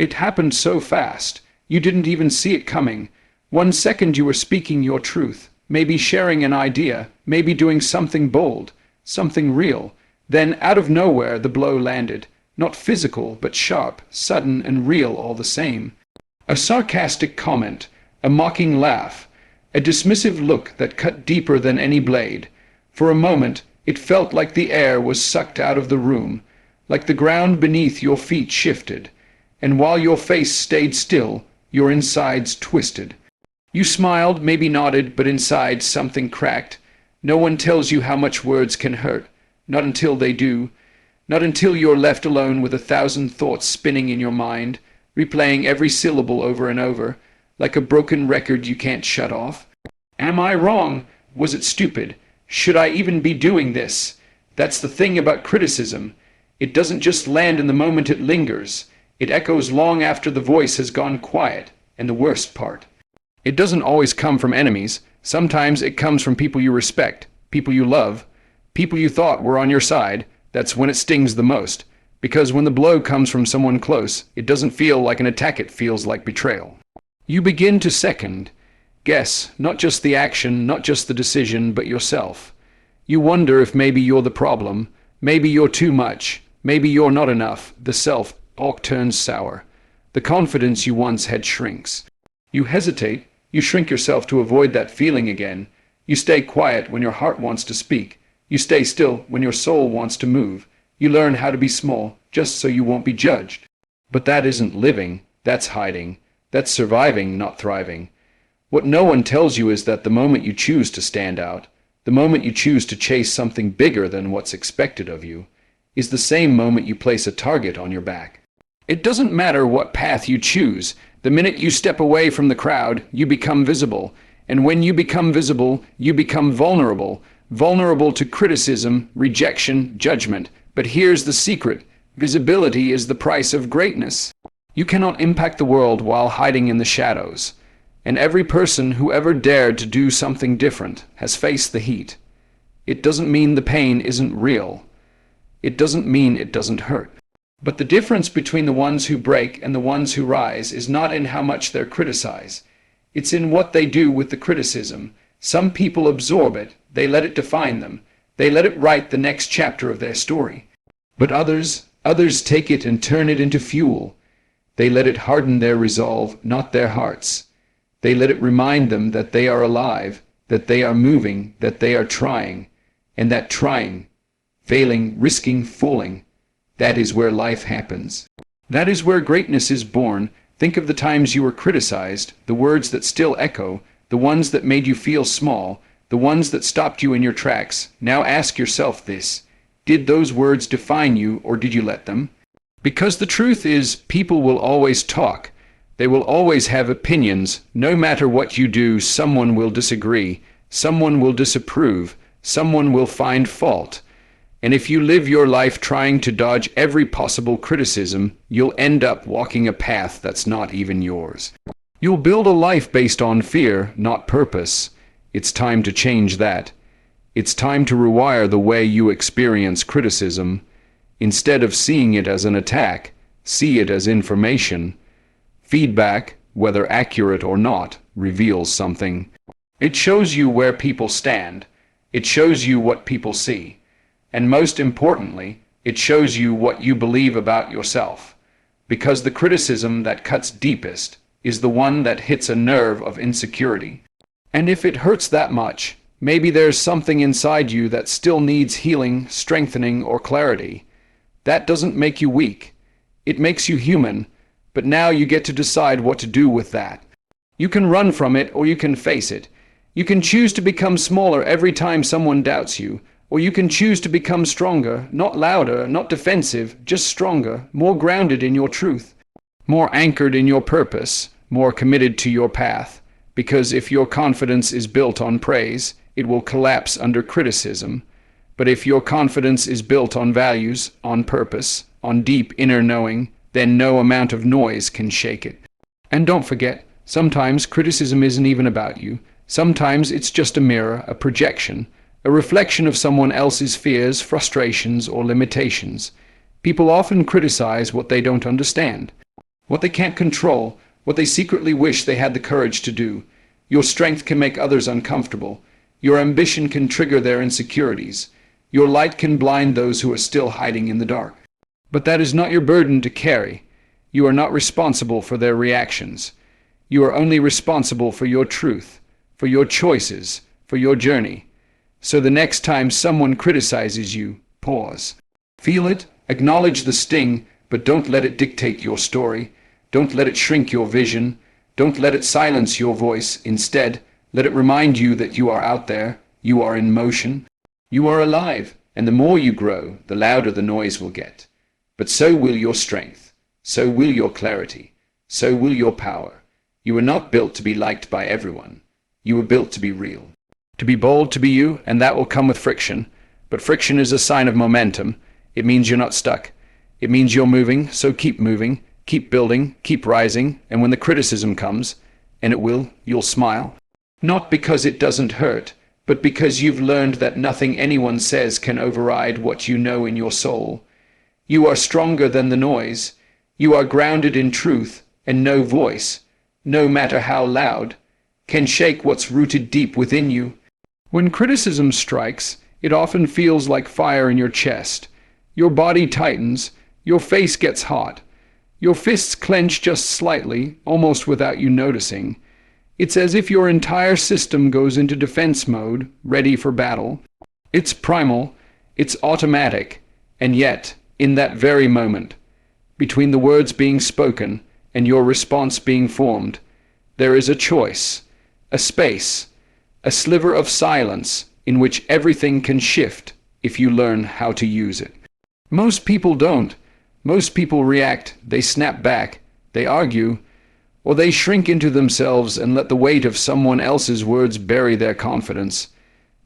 It happened so fast. You didn't even see it coming. 1 second you were speaking your truth, maybe sharing an idea, maybe doing something bold, something real. Then, out of nowhere, the blow landed. Not physical, but sharp, sudden, and real all the same. A sarcastic comment, a mocking laugh, a dismissive look that cut deeper than any blade. For a moment, it felt like the air was sucked out of the room, like the ground beneath your feet shifted, and while your face stayed still, your insides twisted. You smiled, maybe nodded, but inside something cracked. No one tells you how much words can hurt, not until they do, not until you're left alone with 1,000 thoughts spinning in your mind, replaying every syllable over and over, like a broken record you can't shut off. Am I wrong? Was it stupid? Should I even be doing this? That's the thing about criticism. It doesn't just land in the moment it lingers. It echoes long after the voice has gone quiet. And the worst part, it doesn't always come from enemies. Sometimes it comes from people you respect, people you love, people you thought were on your side. That's when it stings the most. Because when the blow comes from someone close, it doesn't feel like an attack, it feels like betrayal. You begin to second guess, not just the action, not just the decision, but yourself. You wonder if maybe you're the problem, maybe you're too much, maybe you're not enough. The self-talk turns sour. The confidence you once had shrinks. You hesitate, you shrink yourself to avoid that feeling again. You stay quiet when your heart wants to speak. You stay still when your soul wants to move. You learn how to be small, just so you won't be judged. But that isn't living, that's hiding. That's surviving, not thriving. What no one tells you is that the moment you choose to stand out, the moment you choose to chase something bigger than what's expected of you, is the same moment you place a target on your back. It doesn't matter what path you choose. The minute you step away from the crowd, you become visible. And when you become visible, you become vulnerable. Vulnerable to criticism, rejection, judgment. But here's the secret. Visibility is the price of greatness. You cannot impact the world while hiding in the shadows. And every person who ever dared to do something different has faced the heat. It doesn't mean the pain isn't real. It doesn't mean it doesn't hurt. But the difference between the ones who break and the ones who rise is not in how much they're criticized. It's in what they do with the criticism. Some people absorb it. They let it define them. They let it write the next chapter of their story. But others take it and turn it into fuel. They let it harden their resolve, not their hearts. They let it remind them that they are alive, that they are moving, that they are trying, and that trying, failing, risking, falling, that is where life happens. That is where greatness is born. Think of the times you were criticized, the words that still echo, the ones that made you feel small, the ones that stopped you in your tracks. Now ask yourself this: did those words define you, or did you let them? Because the truth is, people will always talk. They will always have opinions. No matter what you do, someone will disagree, someone will disapprove, someone will find fault. And if you live your life trying to dodge every possible criticism, you'll end up walking a path that's not even yours. You'll build a life based on fear, not purpose. It's time to change that. It's time to rewire the way you experience criticism. Instead of seeing it as an attack, see it as information. Feedback, whether accurate or not, reveals something. It shows you where people stand. It shows you what people see. And most importantly, it shows you what you believe about yourself. Because the criticism that cuts deepest is the one that hits a nerve of insecurity. And if it hurts that much, maybe there's something inside you that still needs healing, strengthening, or clarity. That doesn't make you weak. It makes you human. But now you get to decide what to do with that. You can run from it, or you can face it. You can choose to become smaller every time someone doubts you, or you can choose to become stronger, not louder, not defensive, just stronger, more grounded in your truth, more anchored in your purpose, more committed to your path. Because if your confidence is built on praise, it will collapse under criticism. But if your confidence is built on values, on purpose, on deep inner knowing, then no amount of noise can shake it. And don't forget, sometimes criticism isn't even about you. Sometimes it's just a mirror, a projection, a reflection of someone else's fears, frustrations, or limitations. People often criticize what they don't understand. what they can't control, what they secretly wish they had the courage to do. Your strength can make others uncomfortable. Your ambition can trigger their insecurities. Your light can blind those who are still hiding in the dark. But that is not your burden to carry. You are not responsible for their reactions. You are only responsible for your truth, for your choices, for your journey. So the next time someone criticizes you, pause. Feel it, acknowledge the sting, but don't let it dictate your story. Don't let it shrink your vision. Don't let it silence your voice. Instead, let it remind you that you are out there, you are in motion, you are alive, and the more you grow, the louder the noise will get. But so will your strength, so will your clarity, so will your power. You were not built to be liked by everyone. You were built to be real. To be bold, to be you, and that will come with friction. But friction is a sign of momentum. It means you're not stuck. It means you're moving, so keep moving, keep building, keep rising, and when the criticism comes, and it will, you'll smile. Not because it doesn't hurt, but because you've learned that nothing anyone says can override what you know in your soul. You are stronger than the noise. You are grounded in truth, and no voice, no matter how loud, can shake what's rooted deep within you. When criticism strikes, it often feels like fire in your chest. Your body tightens, your face gets hot. Your fists clench just slightly, almost without you noticing. It's as if your entire system goes into defense mode, ready for battle. It's primal, it's automatic, and yet, in that very moment, between the words being spoken and your response being formed, there is a choice, a space, a sliver of silence in which everything can shift if you learn how to use it. Most people don't. Most people react, they snap back, they argue, or they shrink into themselves and let the weight of someone else's words bury their confidence.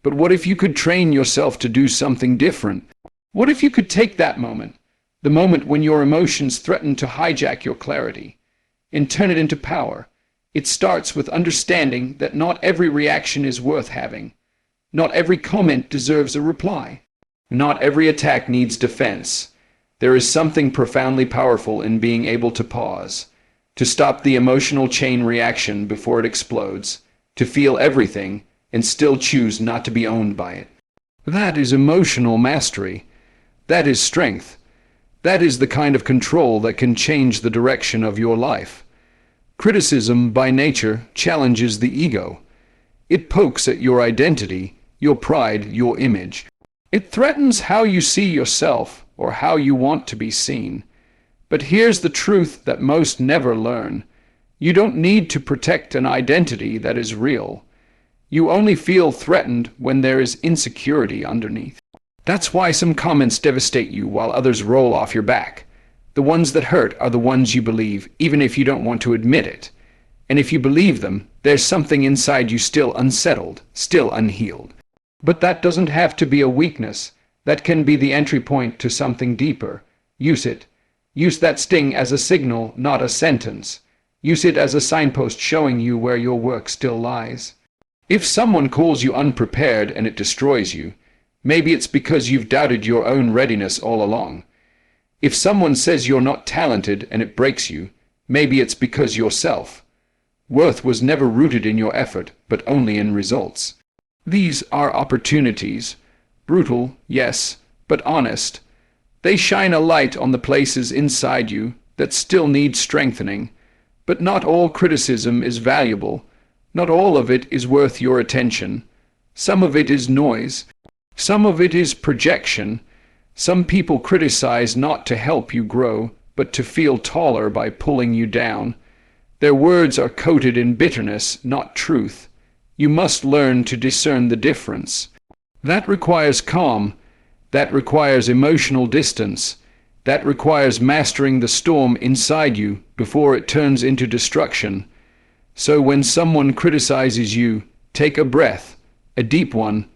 But what if you could train yourself to do something different? What if you could take that moment, the moment when your emotions threaten to hijack your clarity, and turn it into power? It starts with understanding that not every reaction is worth having. Not every comment deserves a reply. Not every attack needs defense. There is something profoundly powerful in being able to pause, to stop the emotional chain reaction before it explodes, to feel everything and still choose not to be owned by it. That is emotional mastery. That is strength. That is the kind of control that can change the direction of your life. Criticism, by nature, challenges the ego. It pokes at your identity, your pride, your image. It threatens how you see yourself or how you want to be seen. But here's the truth that most never learn. You don't need to protect an identity that is real. You only feel threatened when there is insecurity underneath. That's why some comments devastate you while others roll off your back. The ones that hurt are the ones you believe, even if you don't want to admit it. And if you believe them, there's something inside you still unsettled, still unhealed. But that doesn't have to be a weakness. That can be the entry point to something deeper. Use it. Use that sting as a signal, not a sentence. Use it as a signpost showing you where your work still lies. If someone calls you unprepared and it destroys you, maybe it's because you've doubted your own readiness all along. If someone says you're not talented and it breaks you, maybe it's because yourself. Worth was never rooted in your effort, but only in results. These are opportunities. Brutal, yes, but honest. They shine a light on the places inside you that still need strengthening. But not all criticism is valuable. Not all of it is worth your attention. Some of it is noise. Some of it is projection. Some people criticize not to help you grow, but to feel taller by pulling you down. Their words are coated in bitterness, not truth. You must learn to discern the difference. That requires calm. That requires emotional distance. That requires mastering the storm inside you before it turns into destruction. So when someone criticizes you, take a breath, a deep one.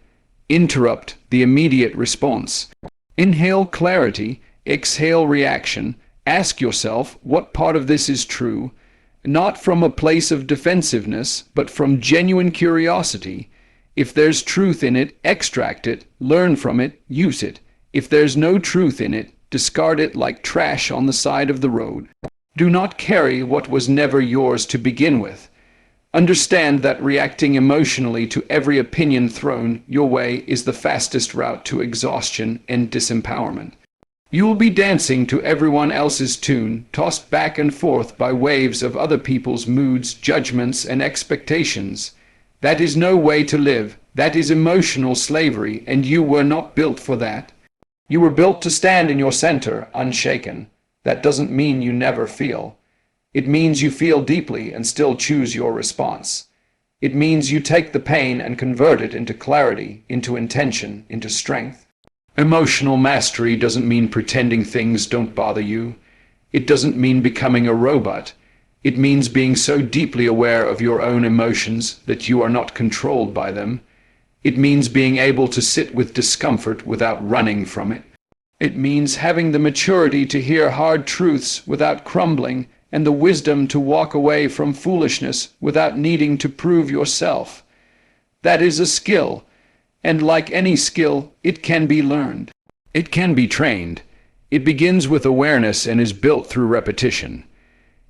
Interrupt the immediate response. Inhale clarity, exhale reaction. Ask yourself what part of this is true, not from a place of defensiveness, but from genuine curiosity. If there's truth in it, extract it, learn from it, use it. If there's no truth in it, discard it like trash on the side of the road. Do not carry what was never yours to begin with. Understand that reacting emotionally to every opinion thrown your way is the fastest route to exhaustion and disempowerment. You will be dancing to everyone else's tune, tossed back and forth by waves of other people's moods, judgments, and expectations. That is no way to live. That is emotional slavery, and you were not built for that. You were built to stand in your center, unshaken. That doesn't mean you never feel. It means you feel deeply and still choose your response. It means you take the pain and convert it into clarity, into intention, into strength. Emotional mastery doesn't mean pretending things don't bother you. It doesn't mean becoming a robot. It means being so deeply aware of your own emotions that you are not controlled by them. It means being able to sit with discomfort without running from it. It means having the maturity to hear hard truths without crumbling, and the wisdom to walk away from foolishness without needing to prove yourself. That is a skill, and like any skill, it can be learned. It can be trained. It begins with awareness and is built through repetition.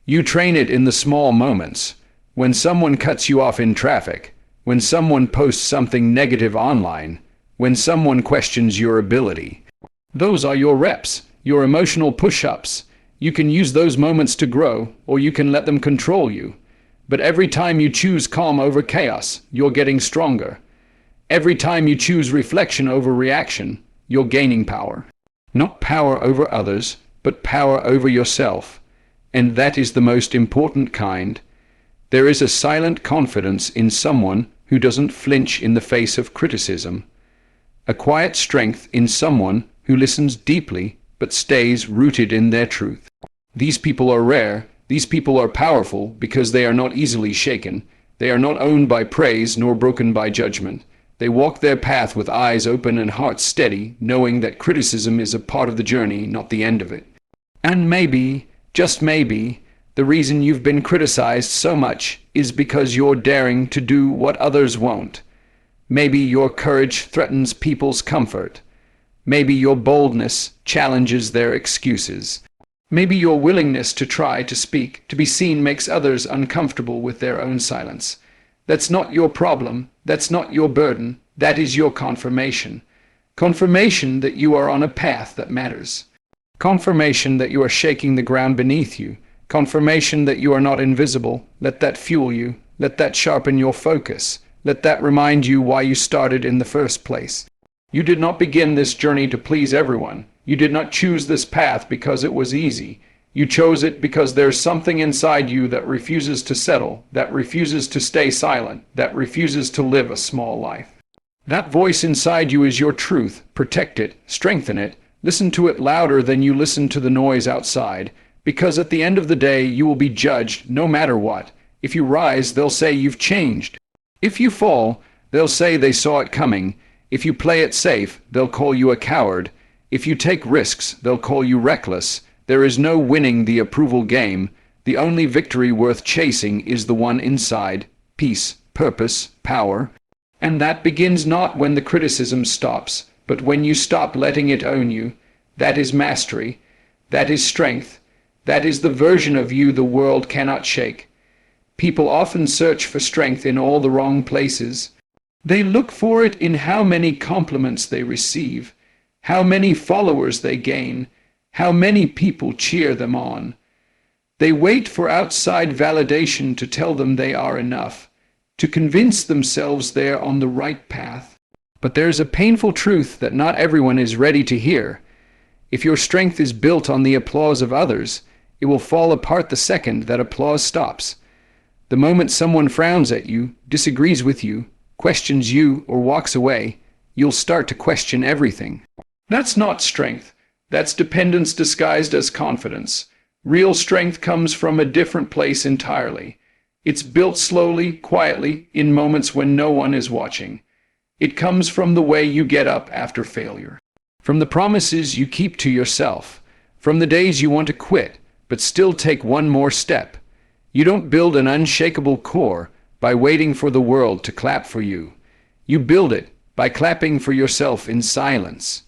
You train it in the small moments. When someone cuts you off in traffic, when someone posts something negative online, when someone questions your ability. Those are your reps, your emotional push-ups. You can use those moments to grow, or you can let them control you. But every time you choose calm over chaos, you're getting stronger. Every time you choose reflection over reaction, you're gaining power. Not power over others, but power over yourself. And that is the most important kind. There is a silent confidence in someone who doesn't flinch in the face of criticism. A quiet strength in someone who listens deeply but stays rooted in their truth. These people are rare. These people are powerful because they are not easily shaken. They are not owned by praise nor broken by judgment. They walk their path with eyes open and hearts steady, knowing that criticism is a part of the journey, not the end of it. And maybe, just maybe, the reason you've been criticized so much is because you're daring to do what others won't. Maybe your courage threatens people's comfort. Maybe your boldness challenges their excuses. Maybe your willingness to try to speak, to be seen, makes others uncomfortable with their own silence. That's not your problem. That's not your burden. That is your confirmation. Confirmation that you are on a path that matters. Confirmation that you are shaking the ground beneath you. Confirmation that you are not invisible. Let that fuel you. Let that sharpen your focus. Let that remind you why you started in the first place. You did not begin this journey to please everyone. You did not choose this path because it was easy. You chose it because there's something inside you that refuses to settle, that refuses to stay silent, that refuses to live a small life. That voice inside you is your truth. Protect it, strengthen it, listen to it louder than you listen to the noise outside, because at the end of the day you will be judged no matter what. If you rise, they'll say you've changed. If you fall, they'll say they saw it coming. If you play it safe, they'll call you a coward. If you take risks, they'll call you reckless. There is no winning the approval game. The only victory worth chasing is the one inside: peace, purpose, power. And that begins not when the criticism stops, but when you stop letting it own you. That is mastery. That is strength. That is the version of you the world cannot shake. People often search for strength in all the wrong places. They look for it in how many compliments they receive, how many followers they gain, how many people cheer them on. They wait for outside validation to tell them they are enough, to convince themselves they're on the right path. But there's a painful truth that not everyone is ready to hear. If your strength is built on the applause of others, it will fall apart the second that applause stops. The moment someone frowns at you, disagrees with you, questions you, or walks away, you'll start to question everything. That's not strength. That's dependence disguised as confidence. Real strength comes from a different place entirely. It's built slowly, quietly, in moments when no one is watching. It comes from the way you get up after failure, from the promises you keep to yourself, from the days you want to quit, but still take one more step. You don't build an unshakable core by waiting for the world to clap for you. You build it by clapping for yourself in silence.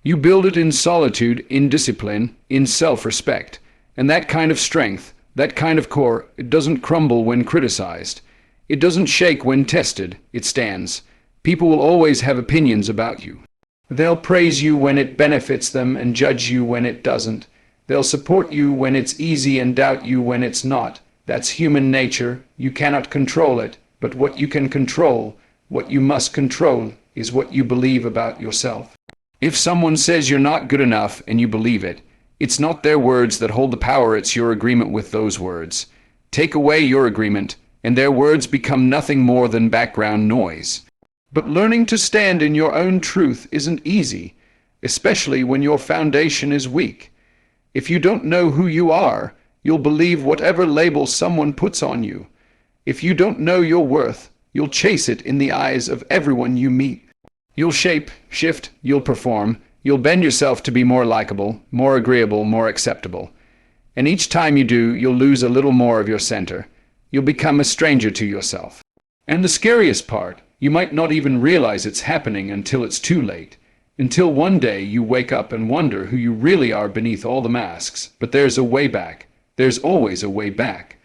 You build it in solitude, in discipline, in self-respect. And that kind of strength, that kind of core, it doesn't crumble when criticized. It doesn't shake when tested. It stands. People will always have opinions about you. They'll praise you when it benefits them and judge you when it doesn't. They'll support you when it's easy and doubt you when it's not. That's human nature. You cannot control it. But what you can control, what you must control, is what you believe about yourself. If someone says you're not good enough and you believe it, it's not their words that hold the power, it's your agreement with those words. Take away your agreement, and their words become nothing more than background noise. But learning to stand in your own truth isn't easy, especially when your foundation is weak. If you don't know who you are, you'll believe whatever label someone puts on you. If you don't know your worth, you'll chase it in the eyes of everyone you meet. You'll shape, shift, you'll perform, you'll bend yourself to be more likable, more agreeable, more acceptable. And each time you do, you'll lose a little more of your center. You'll become a stranger to yourself. And the scariest part, you might not even realize it's happening until it's too late. Until one day you wake up and wonder who you really are beneath all the masks. But there's a way back. There's always a way back.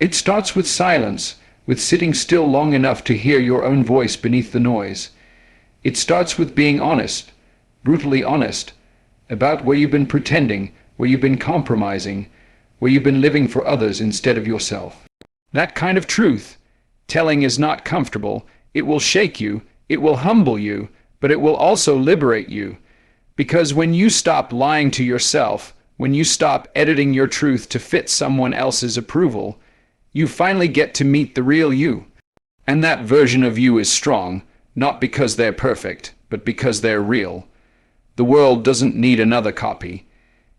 It starts with silence, with sitting still long enough to hear your own voice beneath the noise. It starts with being honest, brutally honest, about where you've been pretending, where you've been compromising, where you've been living for others instead of yourself. That kind of truth, telling is not comfortable. It will shake you, it will humble you, but it will also liberate you. Because when you stop lying to yourself, when you stop editing your truth to fit someone else's approval, you finally get to meet the real you. And that version of you is strong, not because they're perfect, but because they're real. The world doesn't need another copy.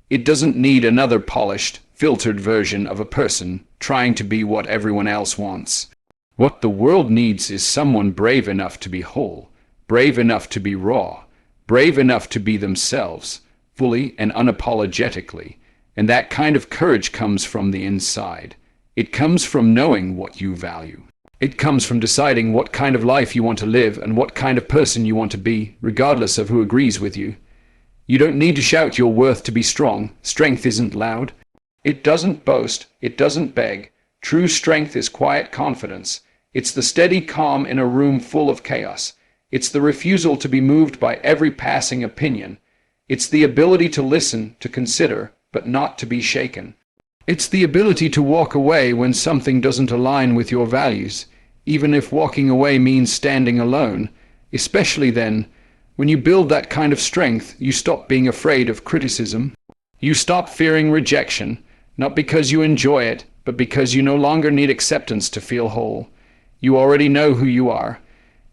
It doesn't need another polished, filtered version of a person trying to be what everyone else wants. What the world needs is someone brave enough to be whole, brave enough to be raw, brave enough to be themselves, fully and unapologetically. And that kind of courage comes from the inside. It comes from knowing what you value. It comes from deciding what kind of life you want to live and what kind of person you want to be, regardless of who agrees with you. You don't need to shout your worth to be strong. Strength isn't loud. It doesn't boast. It doesn't beg. True strength is quiet confidence. It's the steady calm in a room full of chaos. It's the refusal to be moved by every passing opinion. It's the ability to listen, to consider, but not to be shaken. It's the ability to walk away when something doesn't align with your values, even if walking away means standing alone. Especially then, when you build that kind of strength, you stop being afraid of criticism. You stop fearing rejection, not because you enjoy it, but because you no longer need acceptance to feel whole. You already know who you are,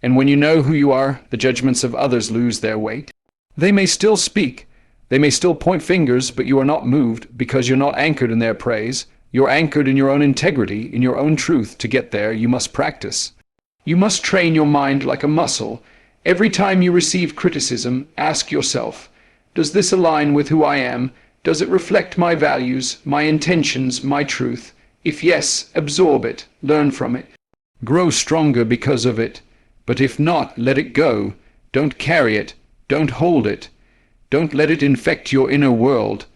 and when you know who you are, the judgments of others lose their weight. They may still speak, they may still point fingers, but you are not moved because you're not anchored in their praise. You're anchored in your own integrity, in your own truth. To get there, you must practice. You must train your mind like a muscle. Every time you receive criticism, ask yourself, does this align with who I am? Does it reflect my values, my intentions, my truth? If yes, absorb it, learn from it. Grow stronger because of it. But if not, let it go. Don't carry it. Don't hold it. Don't let it infect your inner world.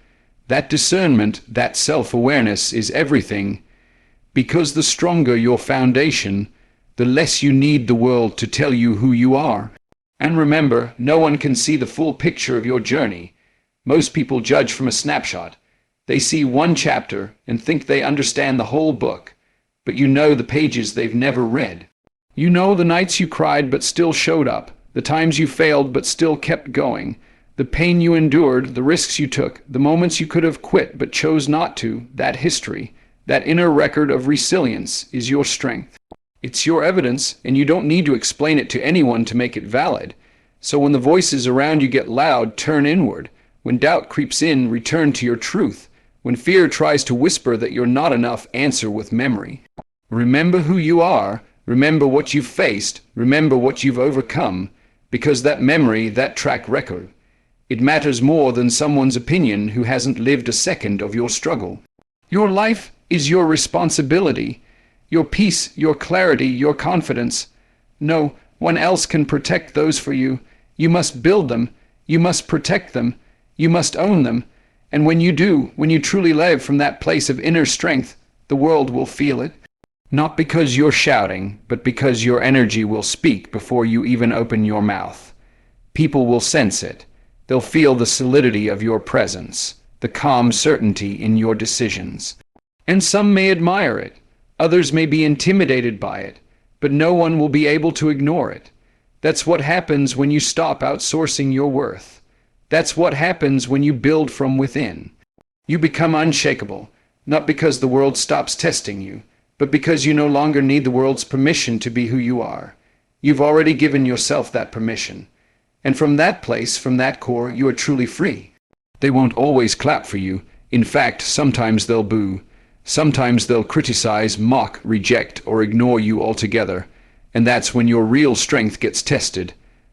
That discernment, that self-awareness is everything. Because the stronger your foundation, the less you need the world to tell you who you are. And remember, no one can see the full picture of your journey. Most people judge from a snapshot. They see one chapter and think they understand the whole book. But you know the pages they've never read. You know the nights you cried but still showed up, the times you failed but still kept going, the pain you endured, the risks you took, the moments you could have quit but chose not to. That history, that inner record of resilience is your strength. It's your evidence, and you don't need to explain it to anyone to make it valid. So when the voices around you get loud, turn inward. When doubt creeps in, return to your truth. When fear tries to whisper that you're not enough, answer with memory. Remember who you are. Remember what you've faced. Remember what you've overcome. Because that memory, that track record, it matters more than someone's opinion who hasn't lived a second of your struggle. Your life is your responsibility. Your peace, your clarity, your confidence. No one else can protect those for you. You must build them. You must protect them. You must own them. And when you do, when you truly live from that place of inner strength, the world will feel it. Not because you're shouting, but because your energy will speak before you even open your mouth. People will sense it. They'll feel the solidity of your presence, the calm certainty in your decisions. And some may admire it. Others may be intimidated by it, but no one will be able to ignore it. That's what happens when you stop outsourcing your worth. That's what happens when you build from within. You become unshakable, not because the world stops testing you, but because you no longer need the world's permission to be who you are. You've already given yourself that permission. And from that place, from that core, you are truly free. They won't always clap for you. In fact, sometimes they'll boo. Sometimes they'll criticize, mock, reject, or ignore you altogether. And that's when your real strength gets tested.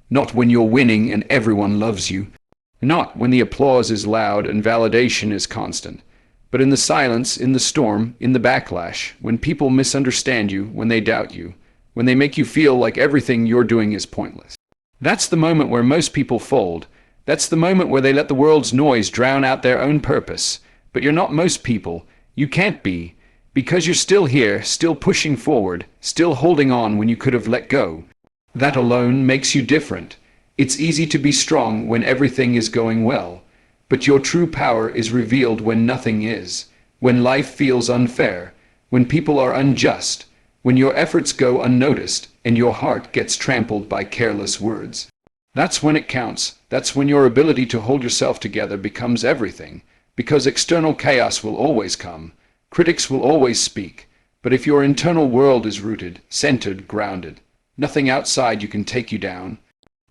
Not when you're winning and everyone loves you. Not when the applause is loud and validation is constant. But in the silence, in the storm, in the backlash, when people misunderstand you, when they doubt you, when they make you feel like everything you're doing is pointless. That's the moment where most people fold. That's the moment where they let the world's noise drown out their own purpose. But you're not most people. You can't be. Because you're still here, still pushing forward, still holding on when you could have let go. That alone makes you different. It's easy to be strong when everything is going well. But your true power is revealed when nothing is, when life feels unfair, when people are unjust, when your efforts go unnoticed and your heart gets trampled by careless words. That's when it counts. That's when your ability to hold yourself together becomes everything, because external chaos will always come. Critics will always speak. But if your internal world is rooted, centered, grounded, nothing outside you can take you down.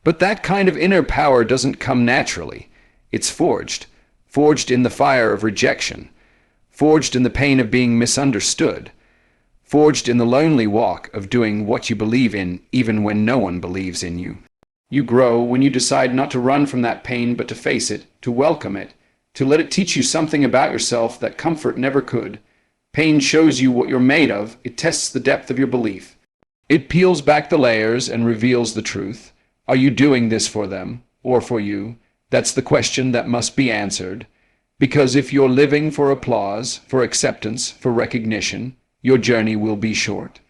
But that kind of inner power doesn't come naturally. It's forged in the fire of rejection, forged in the pain of being misunderstood, forged in the lonely walk of doing what you believe in even when no one believes in you. You grow when you decide not to run from that pain but to face it, to welcome it, to let it teach you something about yourself that comfort never could. Pain shows you what you're made of. It tests the depth of your belief. It peels back the layers and reveals the truth. Are you doing this for them or for you? That's the question that must be answered. Because if you're living for applause, for acceptance, for recognition, your journey will be short.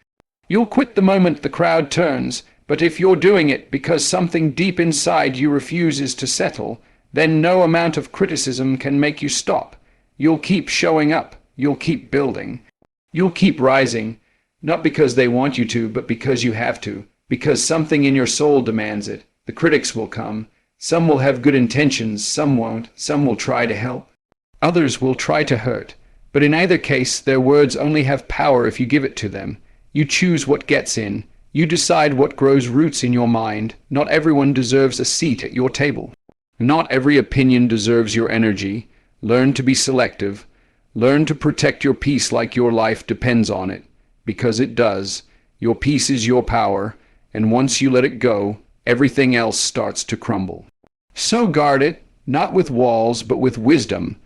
You'll quit the moment the crowd turns, but if you're doing it because something deep inside you refuses to settle, then no amount of criticism can make you stop. You'll keep showing up. You'll keep building. You'll keep rising, not because they want you to, but because you have to, because something in your soul demands it. The critics will come. Some will have good intentions, some won't, some will try to help. Others will try to hurt. But in either case, their words only have power if you give it to them. You choose what gets in. You decide what grows roots in your mind. Not everyone deserves a seat at your table. Not every opinion deserves your energy. Learn to be selective. Learn to protect your peace like your life depends on it. Because it does. Your peace is your power, and once you let it go, everything else starts to crumble. So guard it, not with walls, but with wisdom.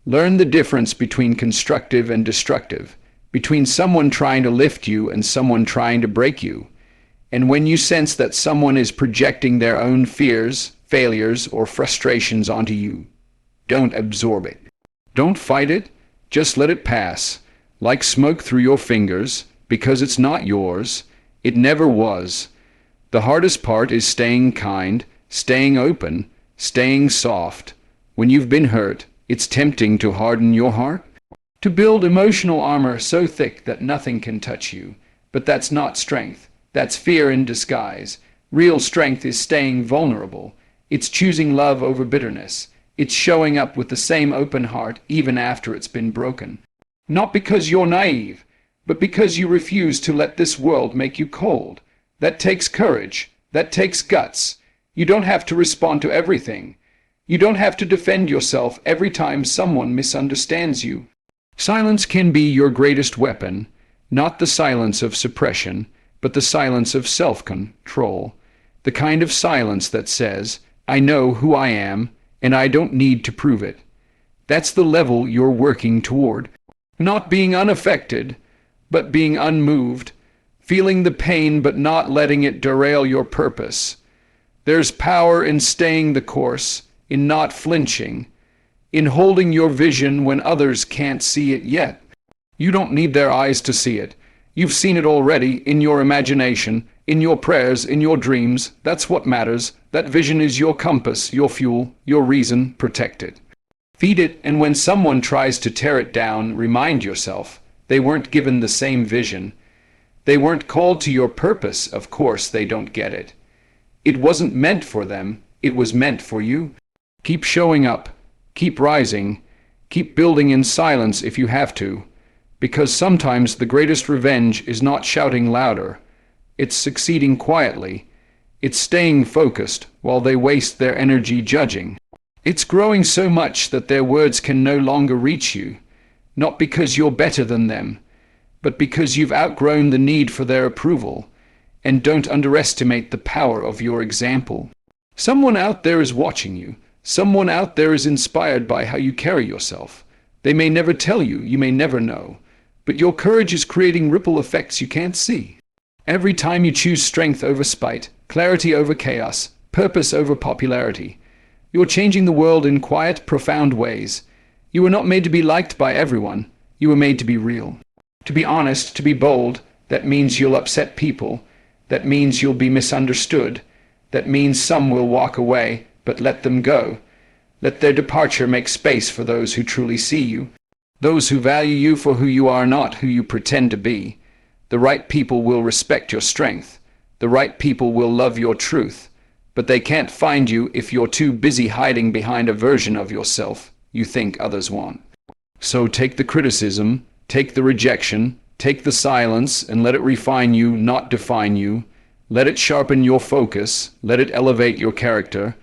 Learn the difference between constructive and destructive, between someone trying to lift you and someone trying to break you. And when you sense that someone is projecting their own fears, failures, or frustrations onto you, don't absorb it. Don't fight it, just let it pass, like smoke through your fingers, because it's not yours. It never was. The hardest part is staying kind, staying open, staying soft. When you've been hurt, it's tempting to harden your heart, to build emotional armor so thick that nothing can touch you. But that's not strength. That's fear in disguise. Real strength is staying vulnerable. It's choosing love over bitterness. It's showing up with the same open heart even after it's been broken. Not because you're naive, but because you refuse to let this world make you cold. That takes courage. That takes guts. You don't have to respond to everything. You don't have to defend yourself every time someone misunderstands you. Silence can be your greatest weapon, not the silence of suppression, but the silence of self-control. The kind of silence that says, I know who I am, and I don't need to prove it. That's the level you're working toward. Not being unaffected, but being unmoved. Feeling the pain but not letting it derail your purpose. There's power in staying the course, in not flinching, in holding your vision when others can't see it yet. You don't need their eyes to see it. You've seen it already in your imagination, in your prayers, in your dreams. That's what matters. That vision is your compass, your fuel, your reason. Protect it. Feed it, and when someone tries to tear it down, remind yourself they weren't given the same vision. They weren't called to your purpose. Of course they don't get it. It wasn't meant for them. It was meant for you. Keep showing up. Keep rising. Keep building in silence if you have to. Because sometimes the greatest revenge is not shouting louder. It's succeeding quietly. It's staying focused while they waste their energy judging. It's growing so much that their words can no longer reach you. Not because you're better than them, but because you've outgrown the need for their approval. And don't underestimate the power of your example. Someone out there is watching you. Someone out there is inspired by how you carry yourself. They may never tell you, you may never know, but your courage is creating ripple effects you can't see. Every time you choose strength over spite, clarity over chaos, purpose over popularity, you're changing the world in quiet, profound ways. You were not made to be liked by everyone. You were made to be real. To be honest, to be bold. That means you'll upset people. That means you'll be misunderstood. That means some will walk away, but let them go. Let their departure make space for those who truly see you. Those who value you for who you are, not who you pretend to be. The right people will respect your strength. The right people will love your truth. But they can't find you if you're too busy hiding behind a version of yourself you think others want. So take the criticism, take the rejection, take the silence, and let it refine you, not define you. Let it sharpen your focus. Let it elevate your character.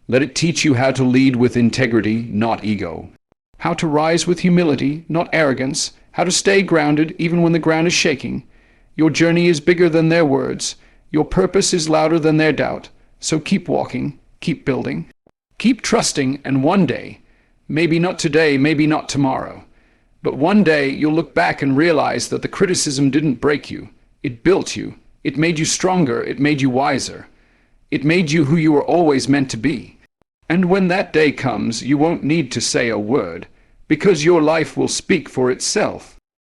Let it teach you how to lead with integrity, not ego. How to rise with humility, not arrogance. How to stay grounded even when the ground is shaking. Your journey is bigger than their words. Your purpose is louder than their doubt. So keep walking, keep building, keep trusting, and one day, maybe not today, maybe not tomorrow, but one day you'll look back and realize that the criticism didn't break you. It built you. It made you stronger. It made you wiser. It made you who you were always meant to be. And when that day comes, you won't need to say a word, because your life will speak for itself.